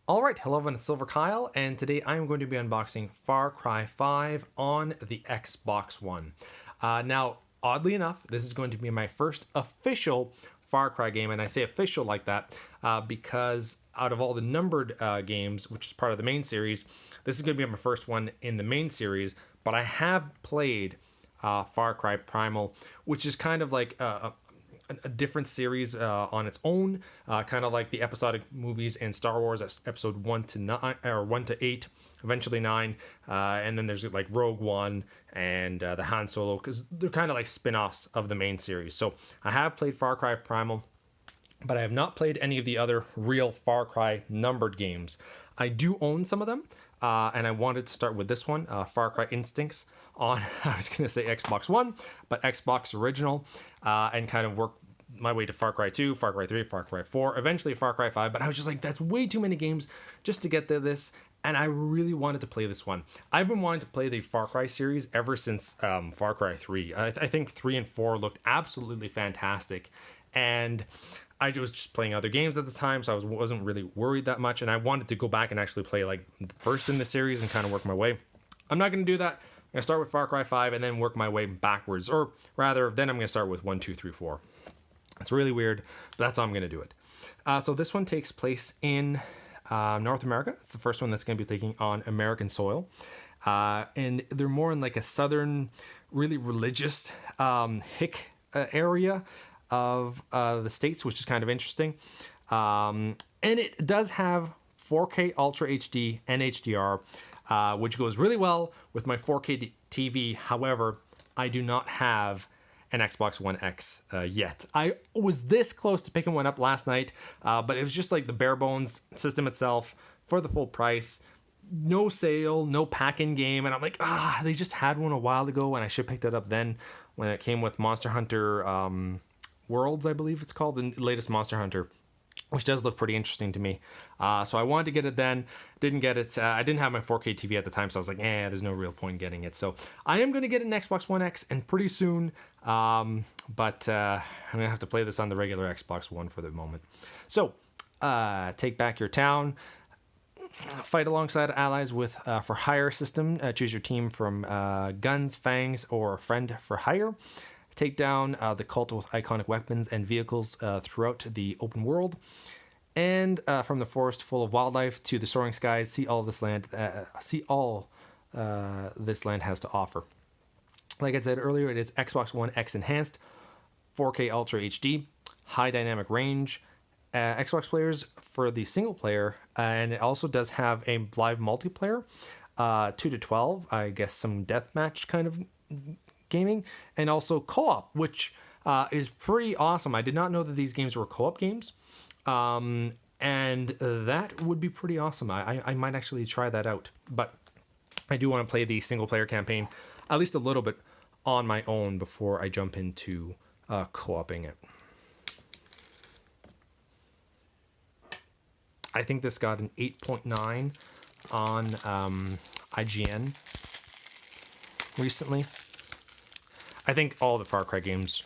All right, hello everyone, it's Silver Kyle, and today I'm going to be unboxing Far Cry 5 on the Xbox One. Now, oddly enough, this is going to be my first official Far Cry game, and I say official like that because out of all the numbered games, which is part of the main series, this is going to be my first one in the main series, but I have played Far Cry Primal, which is kind of like a different series on its own, kind of like the episodic movies in Star Wars, episode 1 to 9 or 1 to 8, eventually 9, and then there's like Rogue One and the Han Solo, because they're kind of like spin-offs of the main series. So I have played Far Cry Primal, but I have not played any of the other real Far Cry numbered games. I do own some of them, and I wanted to start with this one, Far Cry Instincts, on, I was going to say Xbox One, but Xbox Original, and kind of work my way to Far Cry 2, Far Cry 3, Far Cry 4, eventually Far Cry 5, but I was just like, that's way too many games just to get to this, and I really wanted to play this one. I've been wanting to play the Far Cry series ever since Far Cry 3. I think 3 and 4 looked absolutely fantastic, and I was just playing other games at the time, so I wasn't really worried that much, and I wanted to go back and actually play like the first in the series and kind of work my way. I'm not going to do that. I'm going to start with Far Cry 5 and then work my way backwards, or rather, then I'm going to start with 1, 2, 3, 4. It's really weird, but that's how I'm going to do it. So this one takes place in North America. It's the first one that's going to be taking on American soil. And they're more in like a southern, really religious hick area of the States, which is kind of interesting. And it does have 4K Ultra HD and HDR, which goes really well with my 4K TV. However, I do not have an Xbox One X yet. I was this close to picking one up last night, but it was just like the bare bones system itself for the full price. No sale, no pack-in game, and I'm like, they just had one a while ago, and I should have picked it up then when it came with Monster Hunter Worlds, I believe it's called, the latest Monster Hunter, which does look pretty interesting to me. So I wanted to get it then, didn't get it. I didn't have my 4K TV at the time, so I was like, there's no real point in getting it. So I am going to get an Xbox One X, and pretty soon, but I'm going to have to play this on the regular Xbox One for the moment. So take back your town, fight alongside allies with for hire system. Choose your team from guns, fangs, or friend for hire. Take down the cult with iconic weapons and vehicles throughout the open world. And from the forest full of wildlife to the soaring skies, see all this land. This land has to offer. Like I said earlier, it is Xbox One X enhanced, 4K Ultra HD, high dynamic range. Xbox players for the single player, and it also does have a live multiplayer, 2 to 12. I guess some deathmatch kind of gaming, and also co-op, which is pretty awesome. I did not know that these games were co-op games, and that would be pretty awesome. I might actually try that out, but I do want to play the single player campaign at least a little bit on my own before I jump into co-oping it. I think this got an 8.9 on IGN recently. I think all the Far Cry games,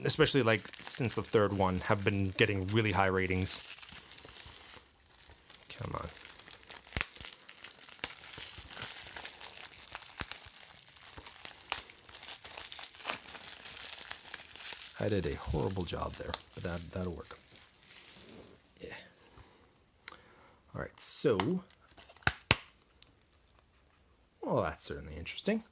especially like since the third one, have been getting really high ratings. Come on. I did a horrible job there, but that'll work. Yeah. All right, so, well, that's certainly interesting.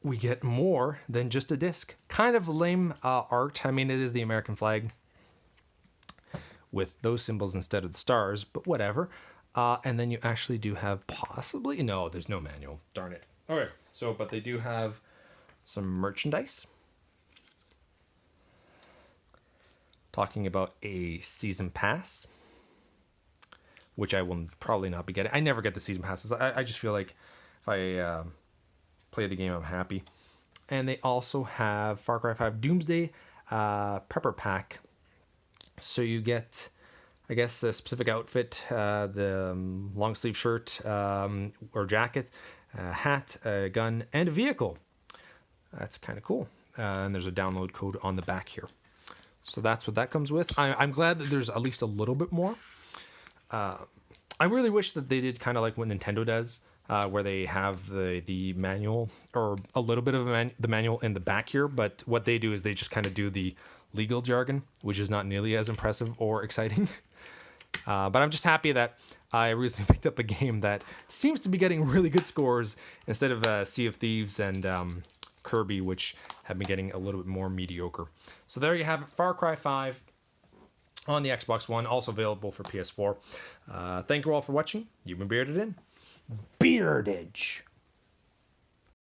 We get more than just a disc. Kind of lame art. I mean, it is the American flag with those symbols instead of the stars, but whatever. And then you actually do have possibly, no, there's no manual. Darn it. All right, so, but they do have some merchandise. Talking about a season pass, which I will probably not be getting. I never get the season passes. I just feel like if I play the game, I'm happy. And they also have Far Cry 5 Doomsday Prepper Pack. So you get, I guess, a specific outfit, the long sleeve shirt or jacket, a hat, a gun, and a vehicle. That's kind of cool. And there's a download code on the back here. So that's what that comes with. I'm glad that there's at least a little bit more. I really wish that they did kind of like what Nintendo does, where they have the manual or a little bit of the manual in the back here. But what they do is they just kind of do the legal jargon, which is not nearly as impressive or exciting. But I'm just happy that I recently picked up a game that seems to be getting really good scores instead of Sea of Thieves and Kirby, which have been getting a little bit more mediocre. So there you have it, Far Cry 5 on the Xbox One, also available for PS4. Thank you all for watching. You've been bearded in. Beardage.